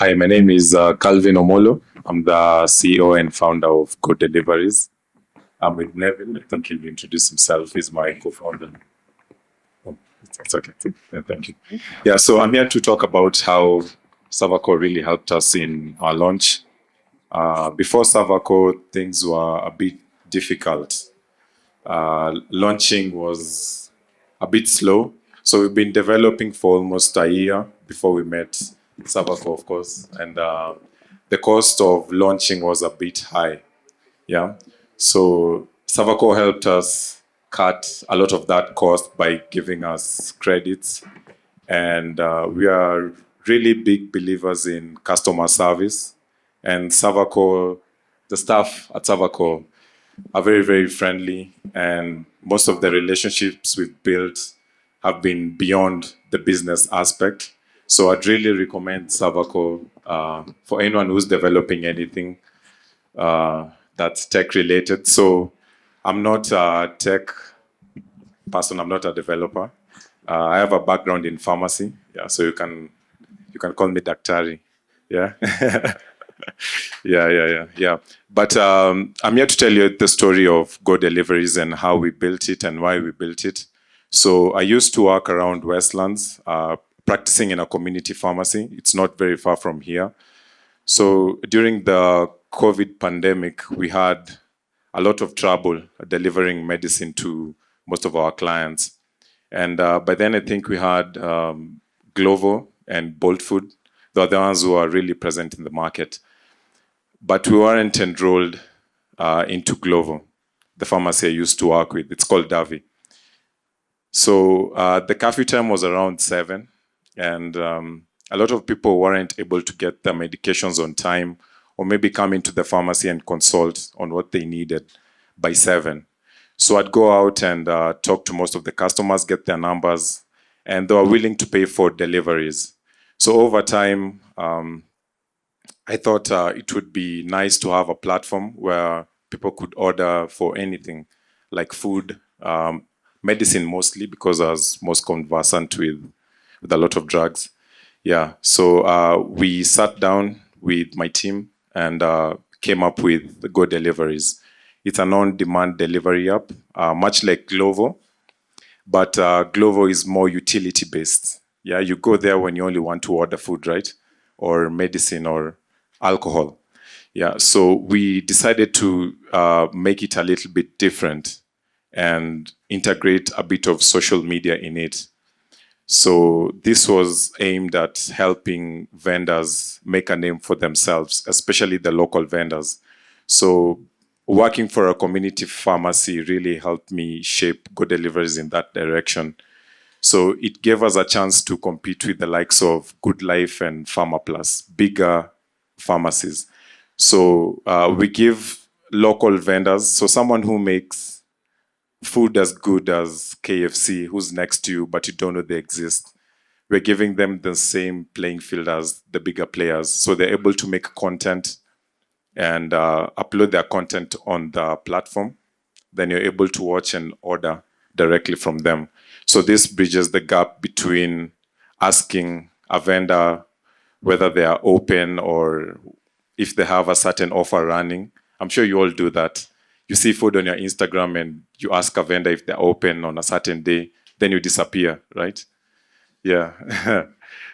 Hi, my name is Kalvin Omollo. I'm the CEO and founder of Go Deliveries. I'm with Neville. I think he'll introduce himself. He's my co-founder. Oh, it's okay. Yeah, thank you. Yeah, so I'm here to talk about how Servercore really helped us in our launch. Before Servercore, things were a bit difficult. Launching was a bit slow. So we've been developing for almost a year before we met Servercore, of course. And the cost of launching was a bit high. Yeah. So Servercore helped us cut a lot of that cost by giving us credits. And we are really big believers in customer service. And Servercore, the staff at Servercore are very, very friendly. And most of the relationships we've built have been beyond the business aspect. So I'd really recommend Servercore for anyone who's developing anything that's tech related. So I'm not a tech person, I'm not a developer. I have a background in pharmacy. Yeah, so you can call me Daktari. Yeah. Yeah. But I'm here to tell you the story of Go Deliveries and how we built it and why we built it. So I used to work around Westlands, practicing in a community pharmacy. It's not very far from here. So during the COVID pandemic, we had a lot of trouble delivering medicine to most of our clients. And by then, I think we had Glovo and Bolt Food. They are the ones who are really present in the market. But we weren't enrolled into Glovo, the pharmacy I used to work with. It's called Davi. So the curfew time was around 7, and a lot of people weren't able to get their medications on time, or maybe come into the pharmacy and consult on what they needed by 7. So I'd go out and talk to most of the customers, get their numbers, and they were willing to pay for deliveries. So over time, I thought it would be nice to have a platform where people could order for anything, like food, medicine mostly, because I was most conversant with a lot of drugs. Yeah, so we sat down with my team and came up with the Go Deliveries. It's an on-demand delivery app, much like Glovo, but Glovo is more utility-based. Yeah, you go there when you only want to order food, right? Or medicine or alcohol. Yeah, so we decided to make it a little bit different and integrate a bit of social media in it. So this was aimed at helping vendors make a name for themselves, especially the local vendors. So working for a community pharmacy really helped me shape Go Deliveries in that direction. So it gave us a chance to compete with the likes of Good Life and Pharma Plus, bigger pharmacies. So we give local vendors, so someone who makes food as good as KFC, who's next to you, but you don't know they exist, we're giving them the same playing field as the bigger players. So they're able to make content and upload their content on the platform. Then you're able to watch and order directly from them. So this bridges the gap between asking a vendor whether they are open or if they have a certain offer running. I'm sure you all do that. You see food on your Instagram and you ask a vendor if they're open on a certain day, then you disappear, right? Yeah.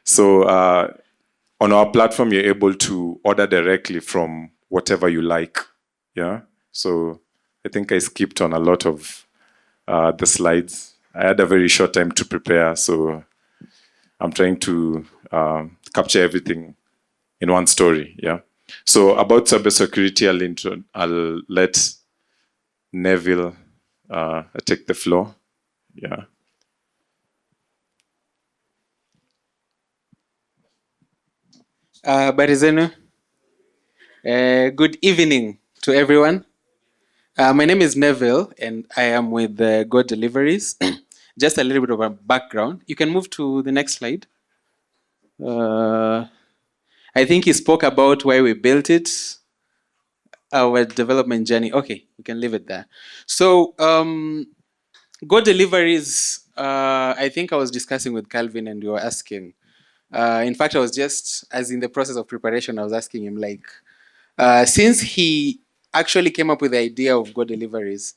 So on our platform, you're able to order directly from whatever you like. Yeah. So I think I skipped on a lot of the slides. I had a very short time to prepare, so I'm trying to capture everything in one story. Yeah. So about cybersecurity, I'll let Neville take the floor. Yeah. Barizenu. Good evening to everyone. My name is Neville and I am with Go Deliveries. Just a little bit of a background. You can move to the next slide. I think he spoke about why we built it, our development journey. Okay, we can leave it there. So, Go Deliveries, I think I was discussing with Kalvin and you were asking, In fact, I was just, as in the process of preparation, I was asking him, like, since he actually came up with the idea of Go Deliveries,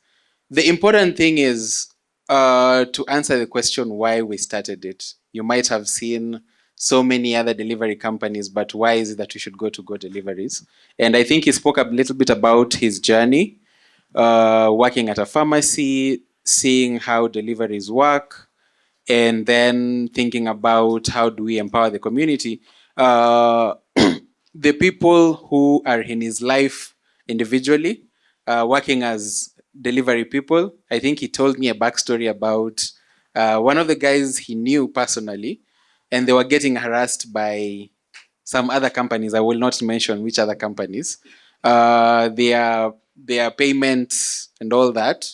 the important thing is to answer the question why we started it. You might have seen so many other delivery companies, but why is it that we should go to Go Deliveries? And I think he spoke a little bit about his journey, working at a pharmacy, seeing how deliveries work, and then thinking about how do we empower the community. The people who are in his life individually, working as delivery people. I think he told me a backstory about one of the guys he knew personally, and they were getting harassed by some other companies. I will not mention which other companies. Their payments and all that.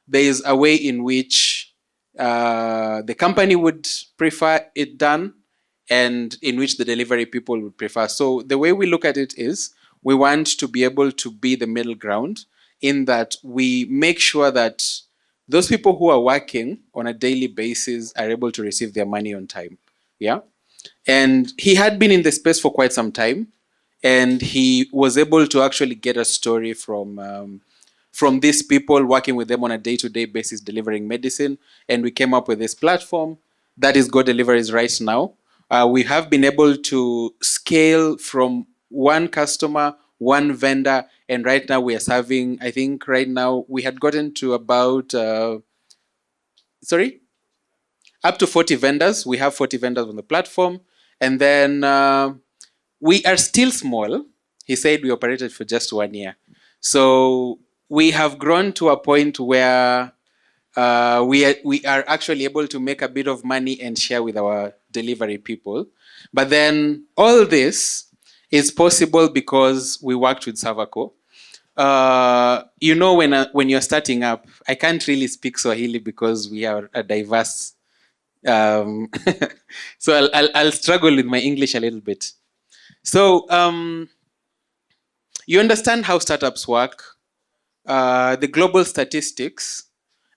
There is a way in which the company would prefer it done, and in which the delivery people would prefer. So the way we look at it is we want to be able to be the middle ground, in that we make sure that those people who are working on a daily basis are able to receive their money on time. Yeah. And he had been in the space for quite some time, and he was able to actually get a story from these people, working with them on a day-to-day basis, delivering medicine. And we came up with this platform that is Go Deliveries right now. We have been able to scale from one customer, one vendor, and right now we are serving, I think right now we had gotten to about, up to 40 vendors. We have 40 vendors on the platform. And then we are still small. He said we operated for just 1 year. So we have grown to a point where we are actually able to make a bit of money and share with our delivery people. But then all this is possible because we worked with Servercore. When you're starting up, I can't really speak Swahili because we are a diverse. So I'll struggle with my English a little bit. So you understand how startups work. The global statistics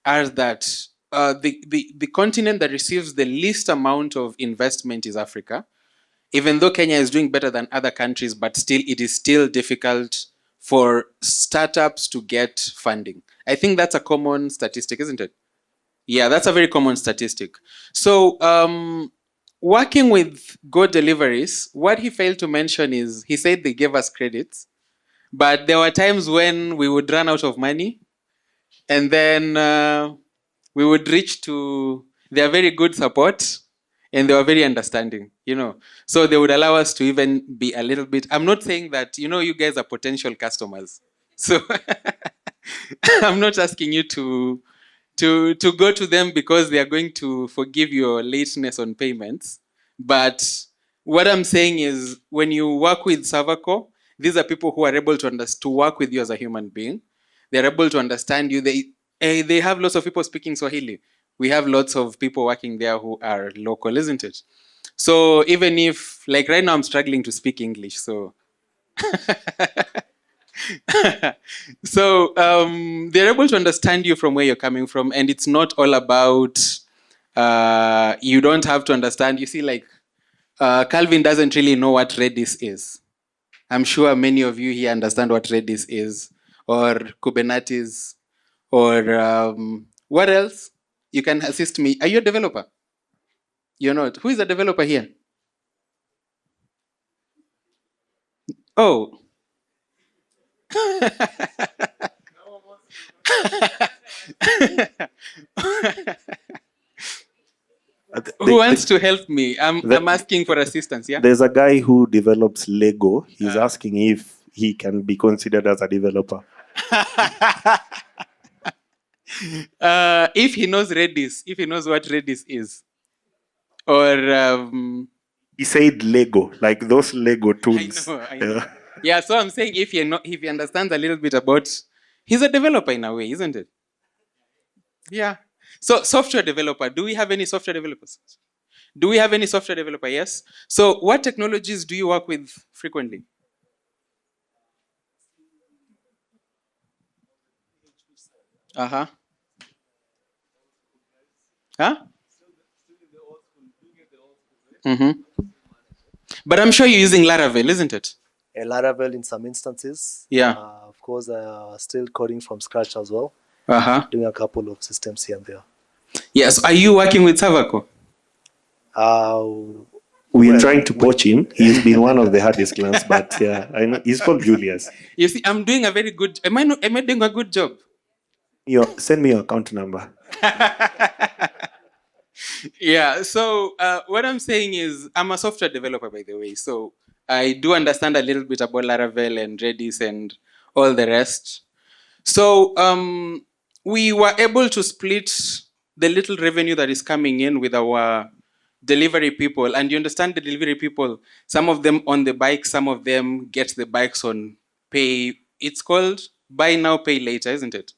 are that the continent that receives the least amount of investment is Africa. Even though Kenya is doing better than other countries, but still it is still difficult for startups to get funding. I think that's a common statistic, isn't it? Yeah, that's a very common statistic. So working with Go Deliveries, what he failed to mention is he said they gave us credits, but there were times when we would run out of money, and then we would reach to their very good support, and they were very understanding. So they would allow us to even be a little bit. I'm not saying that you guys are potential customers, so I'm not asking you to go to them because they are going to forgive your lateness on payments. But what I'm saying is, when you work with Servercore, these are people who are able to work with you as a human being. They're able to understand you. They have lots of people speaking Swahili. We have lots of people working there who are local, isn't it? So even if, like right now, I'm struggling to speak English, so so they're able to understand you from where you're coming from, and it's not all about you don't have to understand. You see, like Kalvin doesn't really know what Redis is. I'm sure many of you here understand what Redis is, or Kubernetes, or what else? You can assist me. Are you a developer? You're not. Who is a developer here? Oh. Who wants to help me? I'm asking for assistance. Yeah. There's a guy who develops Lego. He's asking if he can be considered as a developer. If he knows Redis, if he knows what Redis is, or He said Lego, like those Lego tools. I know. Yeah, so I'm saying if he understands a little bit about, he's a developer in a way, isn't it? Yeah. So software developer. Do we have any software developers? Do we have any software developer? Yes. So what technologies do you work with frequently? Uh-huh. Huh? Mm-hmm. But I'm sure you're using Laravel, isn't it? A Laravel in some instances. Yeah. Of course, still coding from scratch as well. Doing a couple of systems here and there. Yes. Are you working with Servercore? We are trying to poach him. He's been one of the hardest clients, but yeah, I know he's called Julius. You see, I'm doing a very good. Am I doing a good job? Send me your account number. Yeah. So what I'm saying is, I'm a software developer, by the way. So I do understand a little bit about Laravel and Redis and all the rest. So we were able to split the little revenue that is coming in with our delivery people. And you understand the delivery people, some of them on the bike, some of them get the bikes on pay. It's called buy now, pay later, isn't it?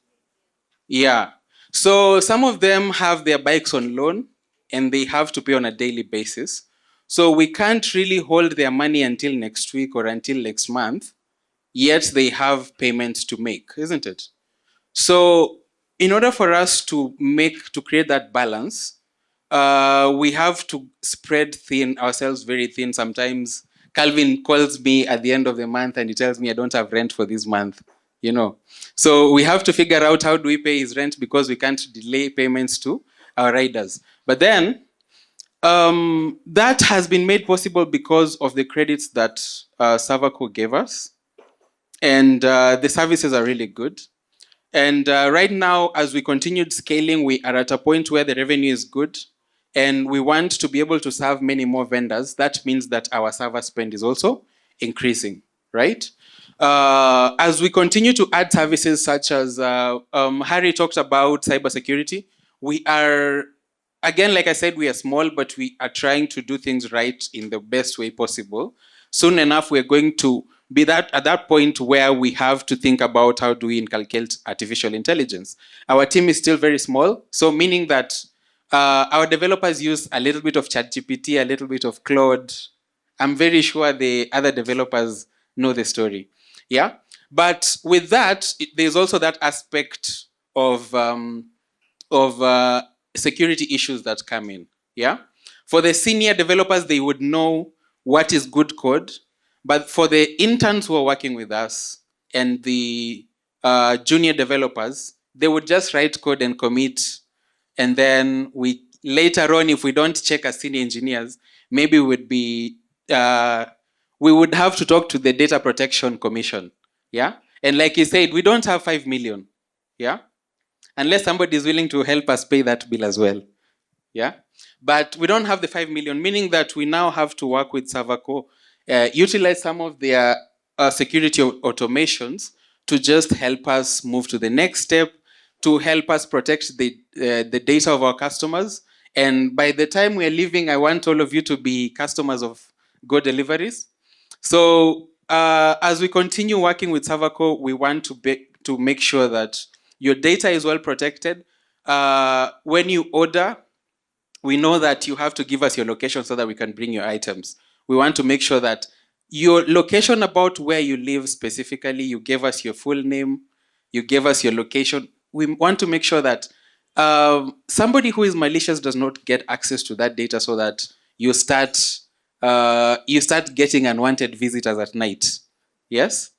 Yeah. So some of them have their bikes on loan and they have to pay on a daily basis. So we can't really hold their money until next week or until next month, yet they have payments to make, isn't it? So in order for us to create that balance, we have to spread thin ourselves very thin. Sometimes Kalvin calls me at the end of the month and he tells me I don't have rent for this month, you know. So we have to figure out how do we pay his rent because we can't delay payments to our riders. But then that has been made possible because of the credits that Servercore gave us. And the services are really good. And right now, as we continued scaling, we are at a point where the revenue is good. And we want to be able to serve many more vendors. That means that our server spend is also increasing, right? As we continue to add services such as Harry talked about cybersecurity, we are, again, like I said, we are small, but we are trying to do things right in the best way possible. Soon enough, we're going to be at that point where we have to think about how do we inculcate artificial intelligence. Our team is still very small, so meaning that our developers use a little bit of ChatGPT, a little bit of Claude. I'm very sure the other developers know the story. Yeah, but with that, there's also that aspect of security issues that come in. Yeah, for the senior developers, they would know what is good code, but for the interns who are working with us and the junior developers, they would just write code and commit, and then we later on, if we don't check as senior engineers, maybe we would have to talk to the Data Protection Commission. Yeah, and like you said, we don't have 5 million. Yeah, unless somebody is willing to help us pay that bill as well. Yeah, but we don't have the 5 million, meaning that we now have to work with Servercore, utilize some of their security automations to just help us move to the next step, to help us protect the data of our customers. And by the time we are leaving, I want all of you to be customers of Go Deliveries. So as we continue working with Servercore, we want to make sure that your data is well protected. When you order, we know that you have to give us your location so that we can bring your items. We want to make sure that your location about where you live specifically, you gave us your full name, you gave us your location. We want to make sure that somebody who is malicious does not get access to that data so that you start getting unwanted visitors at night. Yes?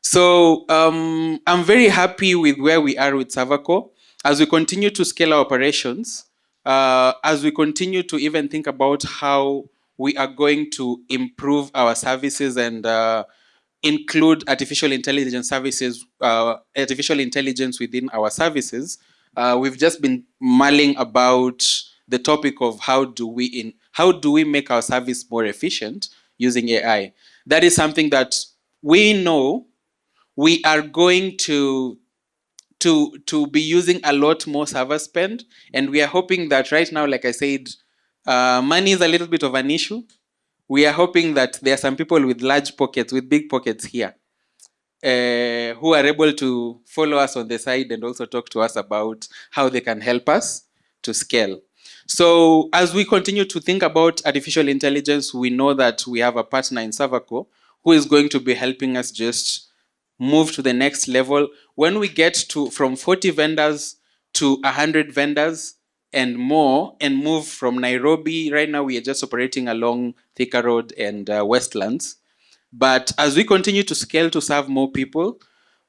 So I'm very happy with where we are with Servercore. As we continue to scale our operations, as we continue to even think about how we are going to improve our services and include artificial intelligence services, artificial intelligence within our services, we've just been mulling about the topic of how do we make our service more efficient using AI. That is something that we know we are going to be using a lot more server spend, and we are hoping that right now, like I said, money is a little bit of an issue. We are hoping that there are some people with large pockets, with big pockets here, who are able to follow us on the side and also talk to us about how they can help us to scale. So as we continue to think about artificial intelligence, we know that we have a partner in Servercore who is going to be helping us just move to the next level. When we get to from 40 vendors to 100 vendors, and more and move from Nairobi. Right now, we are just operating along Thika Road and Westlands. But as we continue to scale to serve more people,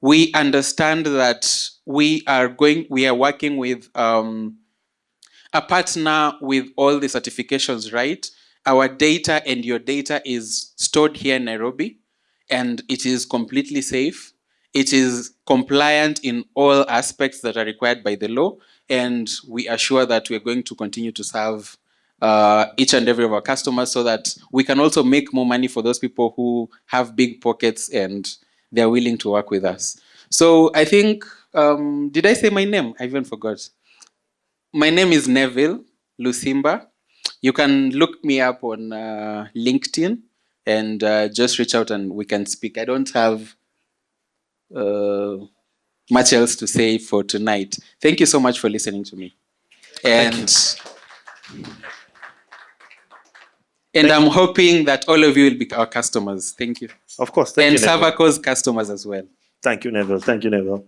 we understand that we are working with a partner with all the certifications, right? Our data and your data is stored here in Nairobi, and it is completely safe. It is compliant in all aspects that are required by the law, and we are sure that we're going to continue to serve each and every of our customers so that we can also make more money for those people who have big pockets and they're willing to work with us. So I think, did I say my name? I even forgot. My name is Neville Lusimba. You can look me up on LinkedIn and just reach out and we can speak. I don't have much else to say for tonight. Thank you so much for listening to me. And I'm hoping that all of you will be our customers. Thank you. Of course. Thank and you, Neville. Servercore's customers as well. Thank you, Neville. Thank you, Neville.